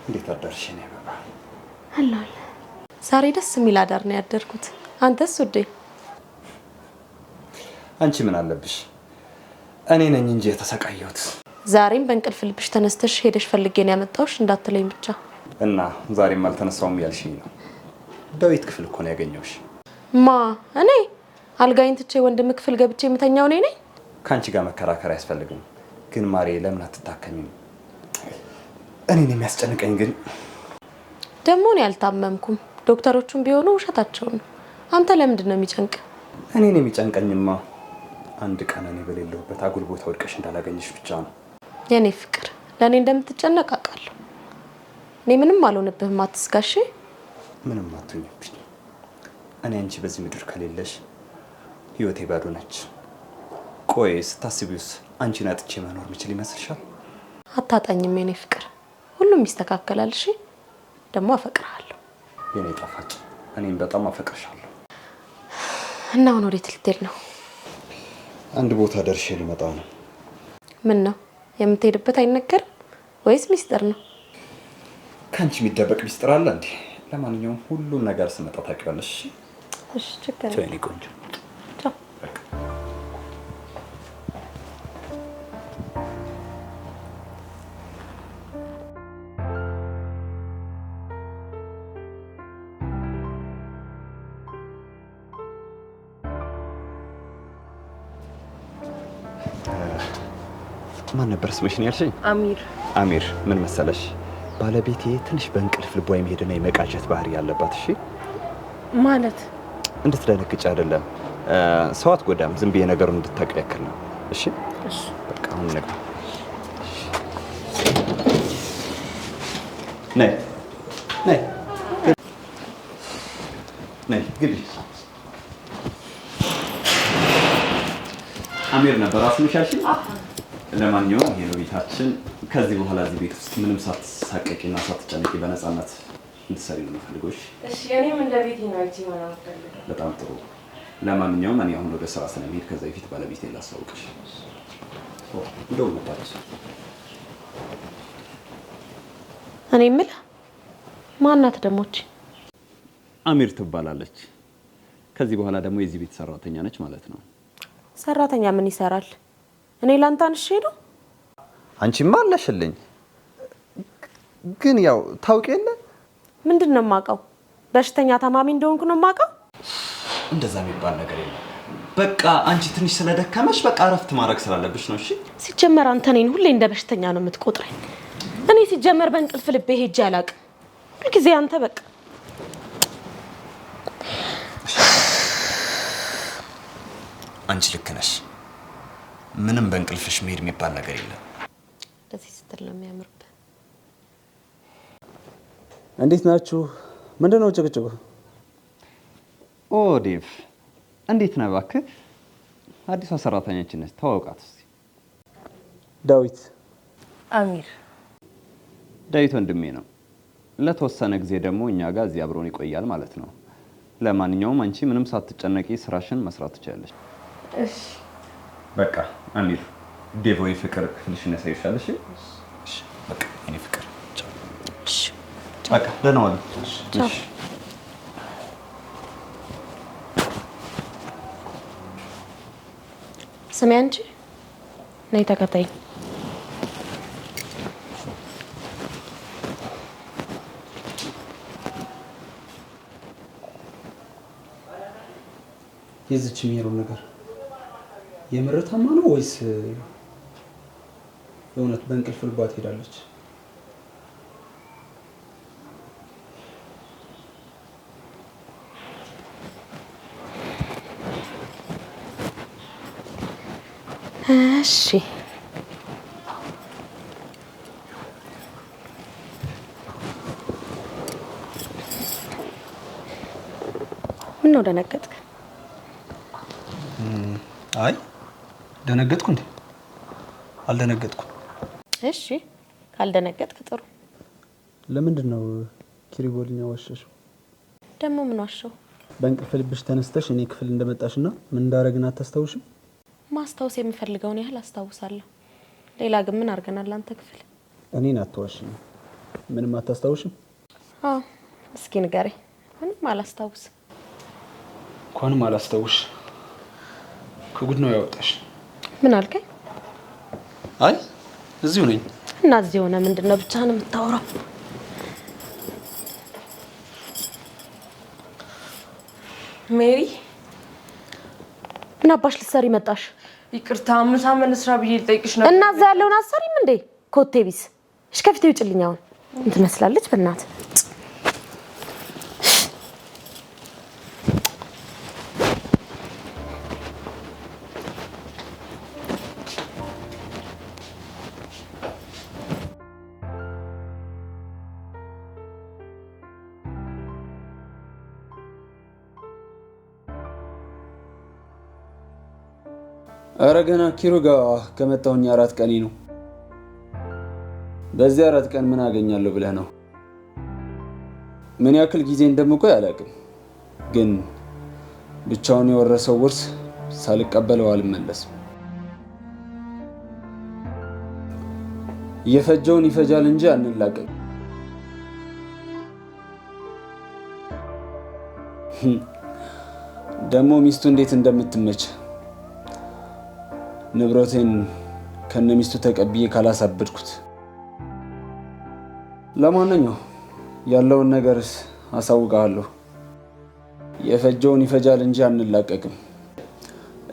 እንዴት አደርሽ ነው ባባ? አላህ ዛሬ ደስ የሚል አዳር ነው ያደርኩት። አንተስ ውዴ? አንቺ ምን አለብሽ? እኔ ነኝ እንጂ የተሰቃየሁት። ዛሬም በእንቅልፍ ልብሽ ተነስተሽ ሄደሽ ፈልጌን ያመጣውሽ እንዳትለኝ ብቻ። እና ዛሬም አልተነሳውም ያልሽኝ ነው? ዳዊት ክፍል እኮ ነው ያገኘሁሽ። ማ እኔ አልጋዬን ትቼ ወንድም ክፍል ገብቼ የምተኛው እኔ ነኝ? ካንቺ ጋር መከራከር አያስፈልግም። ግን ማሬ ለምን አትታከሚም? እኔን የሚያስጨንቀኝ ግን ደግሞ እኔ አልታመምኩም። ዶክተሮቹም ቢሆኑ ውሸታቸው ነው። አንተ ለምንድን ነው የሚጨንቅ? እኔን የሚጨንቀኝማ አንድ ቀን እኔ በሌለሁበት አጉል ቦታ ወድቀሽ እንዳላገኝሽ ብቻ ነው። የኔ ፍቅር ለእኔ እንደምትጨነቅ አውቃለሁ። እኔ ምንም አልሆንብህም፣ አትስጋሽ። ምንም አትሆኝብኝ። እኔ አንቺ በዚህ ምድር ከሌለሽ ህይወቴ ባዶ ነች። ቆይ ስታስቢውስ አንቺን አጥቼ መኖር ምችል ይመስልሻል? አታጣኝም የኔ ፍቅር፣ ሁሉም ይስተካከላል። እሺ ደግሞ አፈቅርሃለሁ የኔ ጣፋጭ። እኔም በጣም አፈቅርሻለሁ። እና አሁን ወዴት ልትሄድ ነው? አንድ ቦታ ደርሼ ልመጣ ነው። ምን ነው የምትሄድበት አይነገርም ወይስ ሚስጥር ነው? ካንቺ የሚደበቅ ሚስጥር አለ እንዴ? ለማንኛውም ሁሉን ነገር ስመጣ ታውቂዋለሽ። እሺ ችግር ቻው የኔ ቆንጆ። ቻው። ማን ነበር ስምሽ ነው ያልሽኝ? አሚር። አሚር ምን መሰለሽ፣ ባለቤቴ ትንሽ በእንቅልፍ ልቧ የሚሄድና የመቃዠት ባህሪ ያለባት። እሺ ማለት እንድትደነግጭ አይደለም፣ ሰው አትጎዳም። ዝም ብዬ ነገሩን እንድታውቂው ያክል ነው። እሺ እሺ በቃ አሁን ነግባ። ነይ ነይ ነይ ግቢ። አሚር ነበር አስምሽ ያልሽኝ? ለማንኛውም ይሄ ነው ቤታችን። ከዚህ በኋላ እዚህ ቤት ውስጥ ምንም ሳትሳቀቂና ሳትጨነቂ በነፃነት እንድትሰሪ ነው የምፈልገው። እሺ እኔም እንደ ቤቴ ነው አይቼ ማለት ፈልገው። በጣም ጥሩ። ለማንኛውም እኔ አሁን ወደ ስራ ስለሚሄድ ከዛ በፊት ባለቤቴን ላስተዋውቅሽ። እንደው መጣች። እኔ የምልህ ማናት ደሞች? አሚር ትባላለች። ከዚህ በኋላ ደግሞ የዚህ ቤት ሰራተኛ ነች ማለት ነው። ሰራተኛ ምን ይሰራል? እኔ ላንተ አንሼ ነው። አንቺማ አለሽልኝ። ግን ያው ታውቂ የለ ምንድን ነው የማውቀው? በሽተኛ ታማሚ እንደሆንኩ ነው የማውቀው። እንደዛ የሚባል ነገር የለም። በቃ አንቺ ትንሽ ስለደከመሽ በቃ እረፍት ማድረግ ስላለብሽ ነው። እሺ ሲጀመር አንተ እኔን ሁሌ እንደ በሽተኛ ነው የምትቆጥረኝ። እኔ ሲጀመር በእንቅልፍ ልቤ ሄጄ አላውቅም። ሁልጊዜ አንተ በቃ አንቺ ልክ ነሽ። ምንም በእንቅልፍሽ መሄድ የሚባል ነገር የለም። እንደዚህ ስትል ነው የሚያምርብህ። እንዴት ናችሁ? ምንድነው ጭቅጭቁ? ኦ ዴቭ እንዴት ነህ? እባክህ አዲሷ ሰራተኛችን ነች፣ ተዋውቃት እስቲ። ዳዊት። አሚር። ዳዊት ወንድሜ ነው። ለተወሰነ ጊዜ ደግሞ እኛ ጋር እዚህ አብሮን ይቆያል ማለት ነው። ለማንኛውም አንቺ ምንም ሳትጨነቂ ስራሽን መስራት ትችላለሽ። እሺ በቃ አሚር ዴቭ ወይ ፍቅር ክፍልሽን ያሳይሻል። እሺ እሺ በቃ እኔ ፍቅር ቻው። እሺ በቃ ደህና ዋሉ። ቻው። እሺ ስሚ አንቺ ነይ ተከታይ። የዚች ሜሮን ነገር የምርታማ ነው ወይስ የእውነት በእንቅልፍ ልቧ ትሄዳለች? እሺ ምን ነው ደነገጥክ? አይ ደነገጥኩ እንዴ? አልደነገጥኩም። እሺ ካልደነገጥክ ጥሩ። ለምንድን ነው ኪሪቦልኛ ዋሸሽው? ደግሞ ምን ዋሸው? በእንቅልፍ ልብሽ ተነስተሽ እኔ ክፍል እንደመጣሽና ምን እንዳረግን አታስታውሽም? ማስታወስ የምፈልገውን ያህል አስታውሳለሁ። ሌላ ግን ምን አድርገናል አንተ ክፍል? እኔን አትዋሽኝ። ምንም አታስታውሽም? አዎ እስኪ ንገረኝ። ምንም አላስታውስም። እንኳንም አላስታውሽ። ከጉድ ነው ያወጣሽ። ምን አልከኝ? አይ እዚሁ ነኝ። እና እዚሁ ሆነ ምንድነው ብቻህን የምታወራው? ሜሪ ምን አባሽ ልትሰሪ መጣሽ? ይቅርታ ምሳ መልስራ ብዬ ልጠይቅሽ ነበር። እና እዛ ያለውን አሰሪም እንዴ ኮቴ ቢስ እሺ ከፊቴ ውጭልኝ። አሁን ምን ትመስላለች በእናት ኧረ ገና ኪሮ ጋር ከመጣሁኝ 4 ቀኔ ነው። በዚህ 4 ቀን ምን አገኛለሁ ብለህ ነው? ምን ያክል ጊዜ እንደምቆይ አላውቅም፣ ግን ብቻውን የወረሰው ውርስ ሳልቀበለው አልመለስም። እየፈጀውን ይፈጃል እንጂ አንላቀም። ደግሞ ሚስቱ እንዴት እንደምትመች ንብረቴን ከነሚስቱ ተቀብዬ ካላሳበድኩት። ለማንኛውም ያለውን ነገር አሳውቃለሁ። የፈጀውን ይፈጃል እንጂ አንላቀቅም።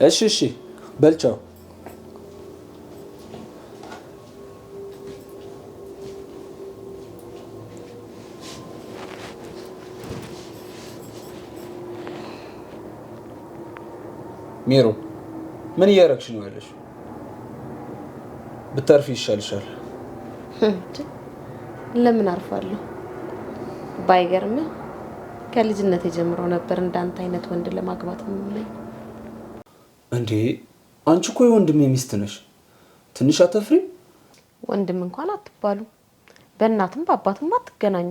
እሺ በልቻው። ሜሮ ምን እያደረግሽ ነው ያለሽ? ብታርፊ ይሻልሻል። ለምን አርፋለሁ? ባይገርምህ ከልጅነት ጀምሮ ነበር እንዳንተ አይነት ወንድ ለማግባት የምመኝ። እንዴ አንቺ እኮ የወንድሜ ሚስት ነሽ። ትንሽ አትፍሪ? ወንድም እንኳን አትባሉ፣ በእናትም በአባትም አትገናኙ።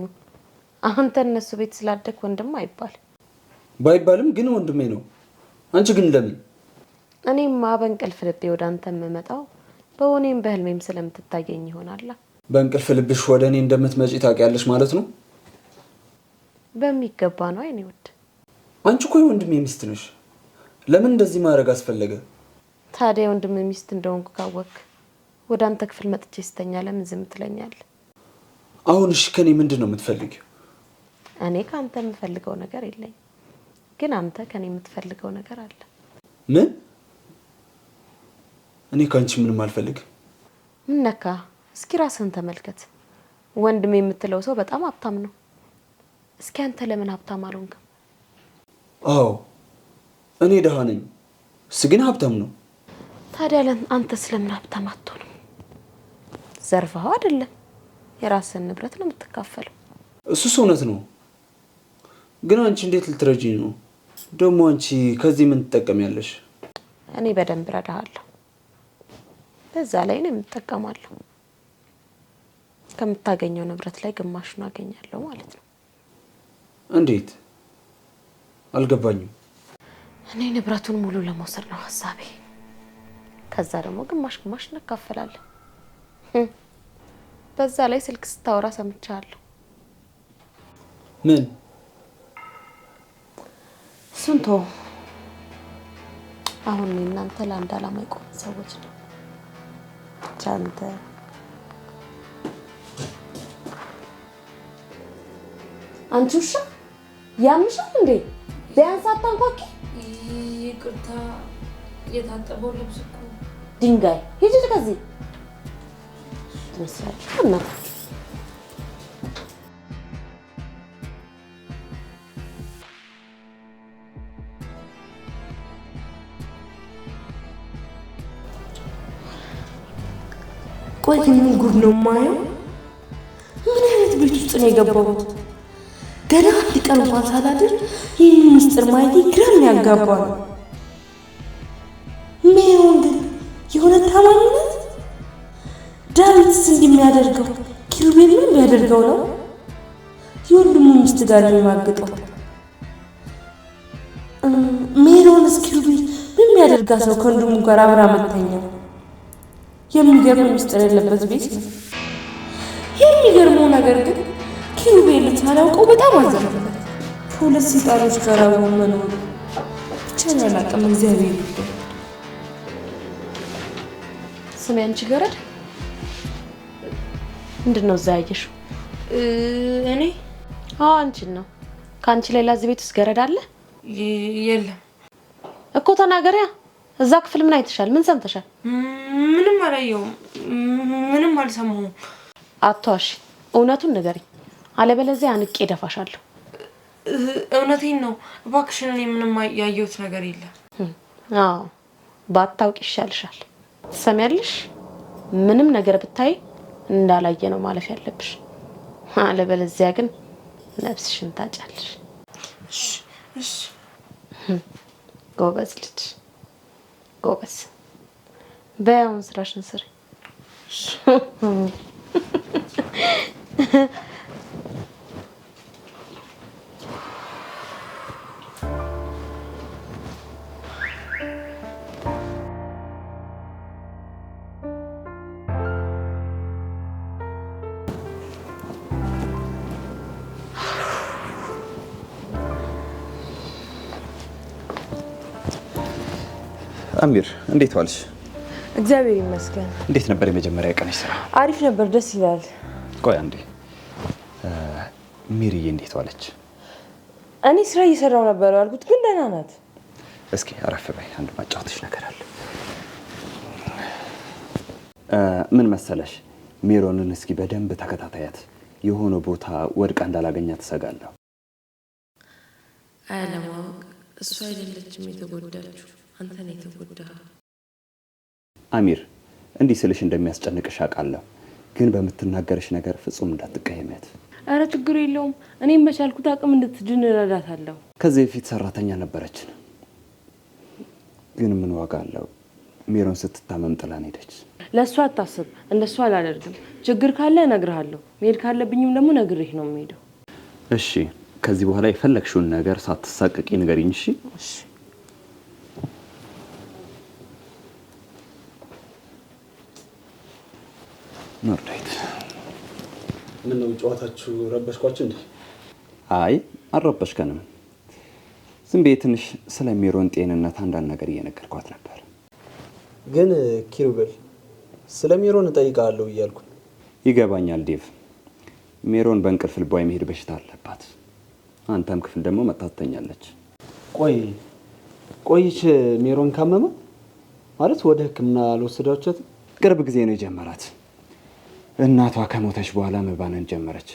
አንተ እነሱ ቤት ስላደክ ወንድም አይባል። ባይባልም ግን ወንድሜ ነው። አንቺ ግን ለምን? እኔማ በእንቅልፍ ልቤ ወደ አንተ የምመጣው በእኔም በህልሜም ስለምትታየኝ ይሆናል። በእንቅልፍ ልብሽ ወደ እኔ እንደምትመጪ ታውቂያለሽ ማለት ነው? በሚገባ ነው የኔ ውድ። አንቺ እኮ የወንድሜ ሚስት ነሽ። ለምን እንደዚህ ማድረግ አስፈለገ? ታዲያ የወንድሜ ሚስት እንደሆንኩ ካወቅክ ወደ አንተ ክፍል መጥቼ ስተኛ ለምን ዝም ትለኛለህ? አሁን እሺ ከኔ ምንድን ነው የምትፈልጊው? እኔ ከአንተ የምፈልገው ነገር የለኝም፣ ግን አንተ ከኔ የምትፈልገው ነገር አለ። ምን? እኔ ካንቺ ምንም አልፈልግም። ምን ነካ? እስኪ ራስህን ተመልከት። ወንድሜ የምትለው ሰው በጣም ሀብታም ነው። እስኪ አንተ ለምን ሀብታም አልሆንክም? አዎ እኔ ደሃ ነኝ፣ እሱ ግን ሀብታም ነው። ታዲያ አንተ ስለምን ሀብታም አትሆንም? ዘርፈኸው አይደለም፣ የራስህን ንብረት ነው የምትካፈለው። እሱስ እውነት ነው፣ ግን አንቺ እንዴት ልትረጂኝ ነው? ደግሞ አንቺ ከዚህ ምን ትጠቀሚያለሽ? እኔ በደንብ ረዳሃለሁ፣ በዛ ላይ ነው የምጠቀማለሁ። ከምታገኘው ንብረት ላይ ግማሹን አገኛለሁ ማለት ነው። እንዴት? አልገባኝም። እኔ ንብረቱን ሙሉ ለመውሰድ ነው ሀሳቤ። ከዛ ደግሞ ግማሽ ግማሽ እንካፈላለን። በዛ ላይ ስልክ ስታወራ ሰምቻለሁ። ምን? እሱን ተው። አሁን እናንተ ለአንድ ዓላማ የቆሙ ሰዎች ነው። አንተ አንቺ ውሻ ያምሻል እንዴ? ቢያንስ አታንኳኪ። ይቅርታ፣ የታጠበው ልብስ እኮ ድንጋይ ሂጂ ከዚህ ትመስላለች። እናት ቆይ ምን ጉድ ነው የማየው? ምን አይነት ቤት ውስጥ ነው የገባሁት? ገና አንድ ቀን እንኳን ሳላድር ይህን ምስጢር ማየት ግራ የሚያጋባ ነው። ሜሮን ግን የሆነ ታማኝነት ዳዊትስ እንደሚያደርገው ኪሩቤል ምን ቢያደርገው ነው የወንድሙ ሚስት ጋር የሚማግጠው? ሜሮንስ ኪሩቤል ምን የሚያደርጋ ሰው ከወንድሙ ጋር አብራ መተኛው? የሚገርም ምስጢር ያለበት ቤት ነው። የሚገርመው ነገር ግን ኪሩቤል ሳላውቀው በጣም አዘንኩለት። ከሁለት ሰይጣኖች ጋር አብሮ መኖር ብቻ አላውቅም። እግዚአብሔር ይመስገን። ስሜ አንቺ ገረድ ምንድነው እዛ ያየሽው? እኔ አንቺን ነው። ከአንቺ ሌላ እዚህ ቤት ውስጥ ገረድ አለ? የለም እኮ ተናገሪያ። እዛ ክፍል ምን አይተሻል? ምን ሰምተሻል? ምንም አላየሁም። ምንም አልሰማሁም። አትዋሺ፣ እውነቱን ንገሪኝ፣ አለበለዚያ አንቄ ደፋሻለሁ። እውነቴን ነው እባክሽን። እኔ ምንም ያየሁት ነገር የለም። አዎ ባታውቂ ይሻልሻል። ትሰሚያለሽ? ምንም ነገር ብታይ እንዳላየ ነው ማለፍ ያለብሽ። አለበለዚያ ግን ነፍስሽን ታጫለሽ። እሺ ጎበዝ ልጅ ጎበዝ። በያውን ስራሽን ስሪ። አሚር እንዴት ዋልሽ? እግዚአብሔር ይመስገን። እንዴት ነበር የመጀመሪያ ቀንሽ ስራ? አሪፍ ነበር፣ ደስ ይላል። ቆይ አንዴ፣ ሚሪዬ እንዴት ዋለች? እኔ ስራ እየሰራው ነበር ያልኩት፣ ግን ደህና ናት። እስኪ አረፍ በይ፣ አንድ ማጫወትሽ ነገር አለ። ምን መሰለሽ፣ ሜሮንን እስኪ በደንብ ተከታታያት። የሆነ ቦታ ወድቃ እንዳላገኛት ተሰጋለሁ። አለማወቅ እሱ አይደለችም የተጎዳችው፣ አንተ ነህ የተጎዳኸው። አሚር እንዲህ ስልሽ እንደሚያስጨንቅሽ አውቃለሁ፣ ግን በምትናገርሽ ነገር ፍጹም እንዳትቀየሚያት። አረ ችግር የለውም። እኔም በቻልኩት አቅም እንድትድን እረዳታለሁ። ከዚህ በፊት ሰራተኛ ነበረች፣ ግን ምን ዋጋ አለው? ሜሮን ስትታመም ጥላን ሄደች። ለእሷ አታስብ፣ እንደሷ አላደርግም። ችግር ካለ እነግርሃለሁ፣ መሄድ ካለብኝም ደግሞ ነግሬህ ነው የምሄደው። እሺ፣ ከዚህ በኋላ የፈለግሽውን ነገር ሳትሳቀቂ ንገሪኝ። እሺ? እሺ። ኖርዳይት ምን ነው ጨዋታችሁ? ረበሽኳችሁ እንዴ? አይ አልረበሽከንም። ዝም ብዬ ትንሽ ስለ ሜሮን ጤንነት አንዳንድ ነገር እየነገርኳት ነበር። ግን ኪሩቤል ስለ ሜሮን እጠይቃለሁ እያልኩ። ይገባኛል ዴቭ። ሜሮን በእንቅልፍ ልቧ የመሄድ በሽታ አለባት። አንተም ክፍል ደግሞ መታተኛለች። ቆይች ሜሮን ካመመ ማለት ወደ ሕክምና አልወሰዳችሁትም? ቅርብ ጊዜ ነው የጀመራት። እናቷ ከሞተች በኋላ መባነን ጀመረች።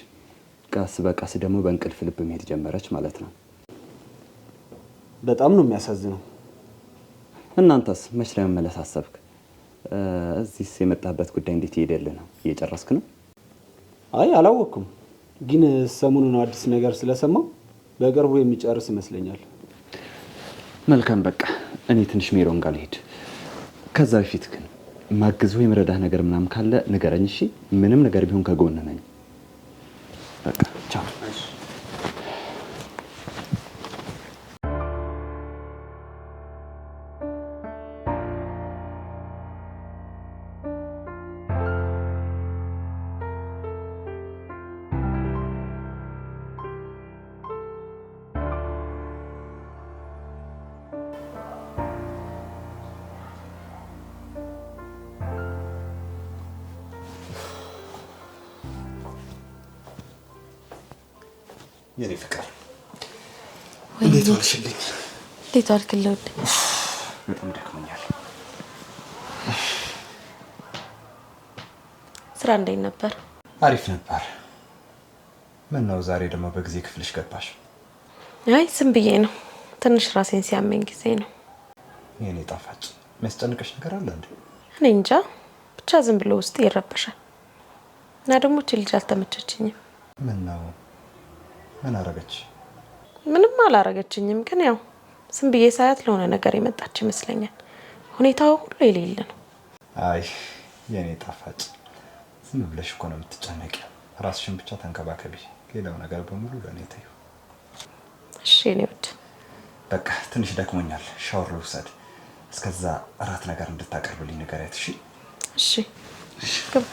ቀስ በቀስ ደግሞ በእንቅልፍ ልብ መሄድ ጀመረች ማለት ነው። በጣም ነው የሚያሳዝነው። እናንተስ መች ለመመለስ አሰብክ? እዚህስ የመጣበት ጉዳይ እንዴት ይሄዳል ነው? እየጨረስክ ነው? አይ አላወቅኩም፣ ግን ሰሞኑን አዲስ ነገር ስለሰማው በቅርቡ የሚጨርስ ይመስለኛል። መልካም፣ በቃ እኔ ትንሽ ሜሮን ጋር ልሄድ። ከዛ በፊት ግን ማግዝ ወይ መረዳህ ነገር ምናምን ካለ ንገረኝ እሺ? ምንም ነገር ቢሆን ከጎን ነኝ። በቃ ቻው። የኔ ፍቅር እንዴት ዋልሽልኝ? እንዴት ዋልክልኝ? በጣም ደክሞኛል። ስራ እንዴት ነበር? አሪፍ ነበር። ምን ነው ዛሬ ደግሞ በጊዜ ክፍልሽ ገባሽ? አይ ዝም ብዬ ነው። ትንሽ ራሴን ሲያመኝ ጊዜ ነው። የኔ ጣፋጭ የሚያስጨንቅሽ ነገር አለ እንዴ? እኔ እንጃ፣ ብቻ ዝም ብሎ ውስጥ ይረበሻል። እና ደግሞ እቺ ልጅ አልተመቸችኝም። ምን ነው? ምን አረገች? ምንም አላረገችኝም፣ ግን ያው ዝም ብዬ ሳያት ለሆነ ነገር የመጣች ይመስለኛል። ሁኔታው ሁሉ የሌለ ነው። አይ የኔ ጣፋጭ ዝም ብለሽ እኮ ነው የምትጨነቂው። ራስሽን ብቻ ተንከባከቢ። ሌላው ነገር በሙሉ ለኔ ተይው። እሺ እኔ ወድ በቃ ትንሽ ደክሞኛል፣ ሻወር ልውሰድ። እስከዛ እራት ነገር እንድታቀርብልኝ ንገሪያት። እሺ? እሺ ግባ።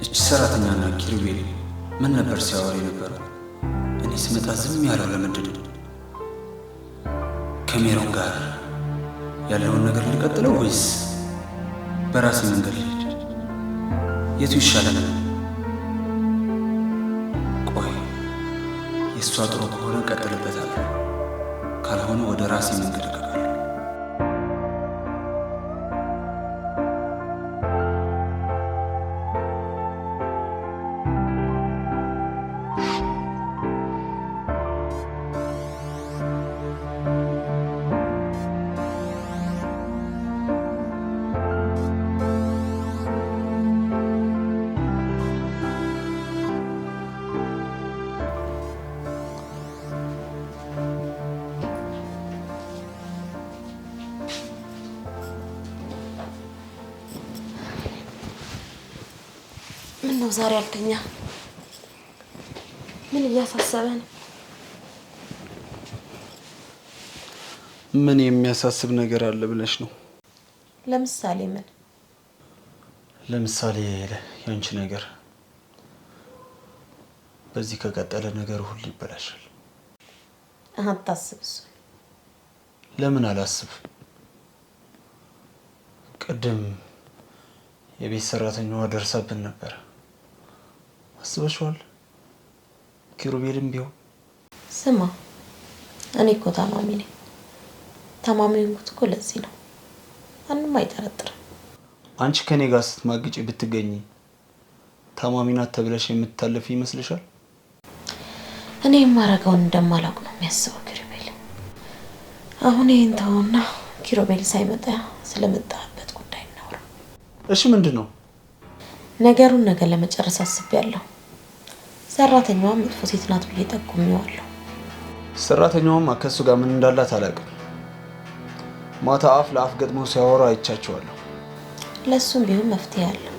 እቺ ሰራተኛና ኪሩቤል ምን ነበር ሲያወሩ የነበረው? እኔ ስመጣ ዝም ያለው ለምንድን ነው? ከሜሮን ጋር ያለውን ነገር ልቀጥለው ወይስ በራሴ መንገድ ልሄድ? የቱ ይሻላል? ቆይ የእሷ ጥሩ ከሆነ እቀጥልበታለሁ፣ ካልሆነ ወደ ራሴ መንገድ እገባለሁ። ምን ነው ዛሬ አልተኛ? ምን እያሳሰበ ነው? ምን የሚያሳስብ ነገር አለ ብለሽ ነው? ለምሳሌ ምን? ለምሳሌ ያንቺ ነገር። በዚህ ከቀጠለ ነገር ሁሉ ይበላሻል። አታስብ። እሱ ለምን አላስብ? ቅድም የቤት ሰራተኛዋ ደርሳብን ነበር። አስበሽዋል? ኪሩቤልም ቢሆን ስማ፣ እኔ እኮ ታማሚ ነኝ። ታማሚ ሆንኩት እኮ ለዚህ ነው። ማንም አይጠረጥርም። አንቺ ከኔ ጋር ስትማግጪ ብትገኝ ታማሚ ናት ተብለሽ የምትታለፊ ይመስልሻል? እኔ የማረገውን እንደማላውቅ ነው የሚያስበው ኪሩቤል። አሁን ይሄን ተውና ኪሩቤል ሳይመጣ ስለመጣበት ጉዳይ እናውራ። እሺ፣ ምንድን ነው ነገሩን? ነገር ለመጨረስ አስቤያለሁ። ሰራተኛዋ መጥፎ ሴት ናት ብዬ ጠቁሜዋለሁ። ሰራተኛዋማ ከሱ ጋር ምን እንዳላት አላውቅም። ማታ አፍ ለአፍ ገጥሞ ሲያወራ አይቻቸዋለሁ። ለሱም ቢሆን መፍትሄ አለው።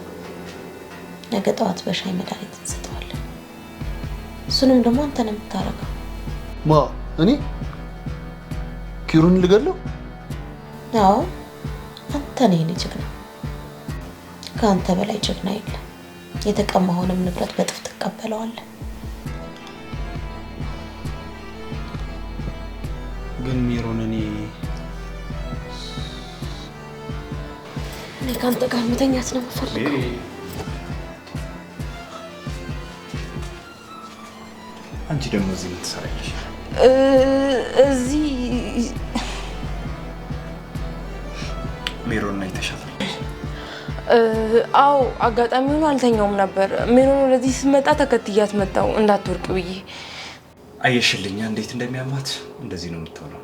ነገ ጠዋት በሻይ መድኃኒት እንሰጠዋለን። እሱንም ደግሞ አንተ ነው የምታረገው። ማ? እኔ ኪሩን ልገለው? አዎ፣ አንተ ነህ የኔ ጀግና። ከአንተ በላይ ጀግና የለም። የተቀማውንም ንብረት በጥፍ ትቀበለዋለህ። ግን ሜሮን፣ እኔ ከአንተ ጋር መተኛት ነው የምፈልገው። አንቺ ደግሞ እዚህ ምን ትሰሪያለሽ? እዚህ ሜሮን ላይ ተሻለ? አዎ፣ አጋጣሚ ሆኖ አልተኛውም ነበር። ሜሮን ወደዚህ ስትመጣ ተከትያት መጣሁ እንዳትወርቅ ብዬ። አየሽልኛ እንዴት እንደሚያማት? እንደዚህ ነው የምትሆነው።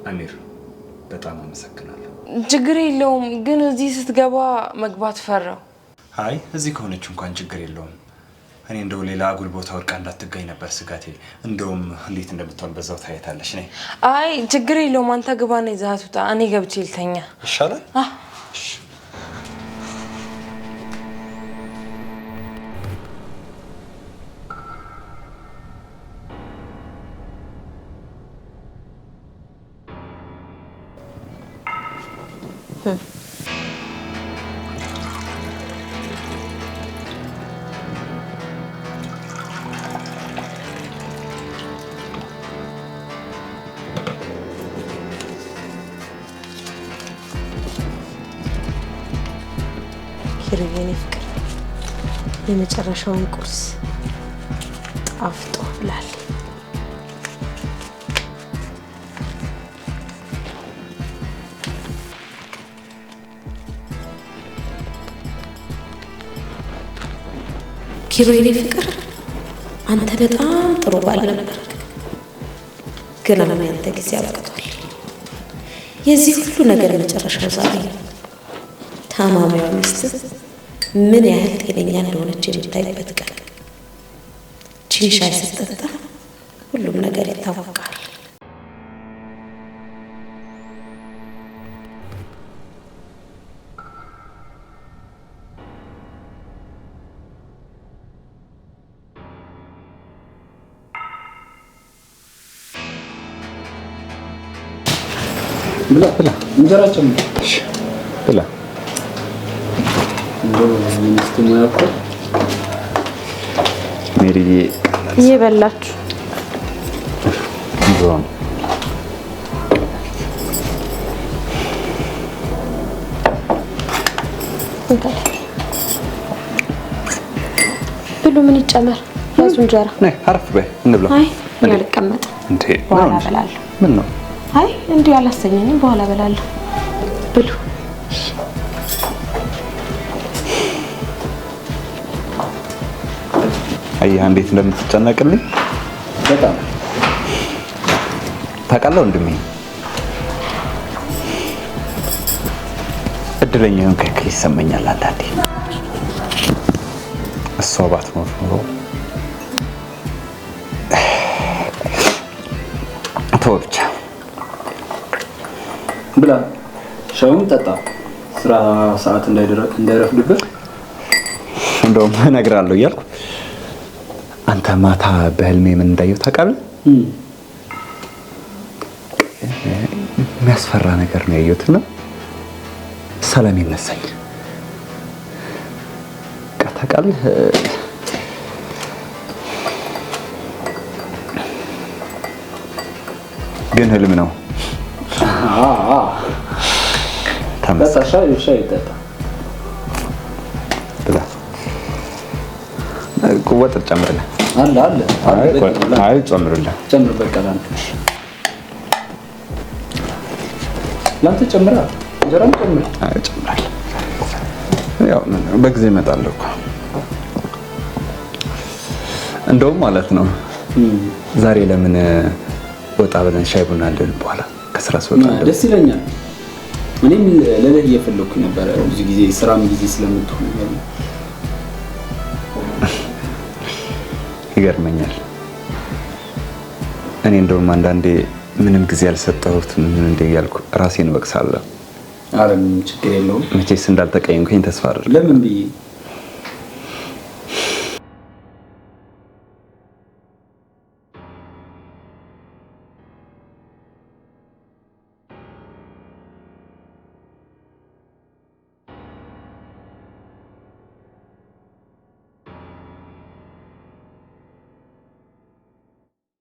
አሚር፣ በጣም አመሰግናለሁ። ችግር የለውም፣ ግን እዚህ ስትገባ መግባት ፈራው። አይ እዚህ ከሆነች እንኳን ችግር የለውም። እኔ እንደው ሌላ አጉል ቦታ ወርቃ እንዳትገኝ ነበር ስጋቴ። እንደውም እንዴት እንደምትሆን በዛው ታየታለሽ። ነይ። አይ ችግር የለውም፣ አንተ ግባና ይዘሃት ውጣ። እኔ ገብቼ ልተኛ ይሻላል። ኪሩቤል ፍቅር የመጨረሻውን ቁርስ ጣፍጦ ብላል። ኪሩቤል ፍቅር አንተ በጣም ጥሩ ባል ነበር፣ ግን አሁን ያንተ ጊዜ አብቅቷል። የዚህ ሁሉ ነገር መጨረሻው ዛሬ ነው። ታማሚዋ ሚስት ምን ያህል ጤነኛ እንደሆነች የምታይበት ቀን። ቺን ሻይ ስትጠጣ ሁሉም ነገር ይታወቃል። ብላ ብላ፣ እንጀራችን ብላ። እንደው ሚስት ሙያ እኮ ሜሪዬ እየበላችሁ ዞን ብሉ። ምን ይጨመር? ያዙ እንጀራ። ነይ አረፍ በይ እንብላ። አይ እኔ አልቀመጥም። እንዴ በኋላ እበላለሁ። ምን ነው? አይ እንዲሁ አላሰኘኝም። በኋላ እበላለሁ። ብሉ። አየህ እንዴት እንደምትጨነቅልኝ በጣም ታውቃለህ ወንድሜ። እድለኛ ሆንክ ያክል ይሰማኛል አንዳንዴ። እሷ ባትኖር ኖሮ ተወው ብቻ። ብላ ሻዩን ጠጣ፣ ስራ ሰዓት እንዳይረፍድብህ። እንደውም እነግርሃለሁ እያልኩ አንተ ማታ በህልሜ ምን እንዳየሁ ታውቃለህ? የሚያስፈራ ነገር ነው ያየሁትና ሰላም ይነሳኝ። ታውቃለህ ግን ህልም ነው። ሻይ ጠጣ ብላ ወጥ ጨምርልህ። አለ አይ ጨምርልህ። ጨምር በቃ ላንተ ጨምራ እንጀራም ጨምር። አይ ጨምራለሁ። ያው በጊዜ እመጣለሁ እኮ እንደውም ማለት ነው። ዛሬ ለምን ወጣ ብለን ሻይ ቡና እንደን በኋላ ከስራ ስወጣ ደስ ይለኛል። እኔም ለለህ እየፈለኩኝ ነበር። ብዙ ጊዜ ስራም ጊዜ ስለምትሆን ይገርመኛል። እኔ እንደውም አንዳንዴ ምንም ጊዜ አልሰጠሁትም ምን እንደያልኩ ራሴን ወቅሳለሁ። አረ ችግር የለውም። መቼስ እንዳልተቀየምከኝ ተስፋ አድርግ። ለምን ብዬ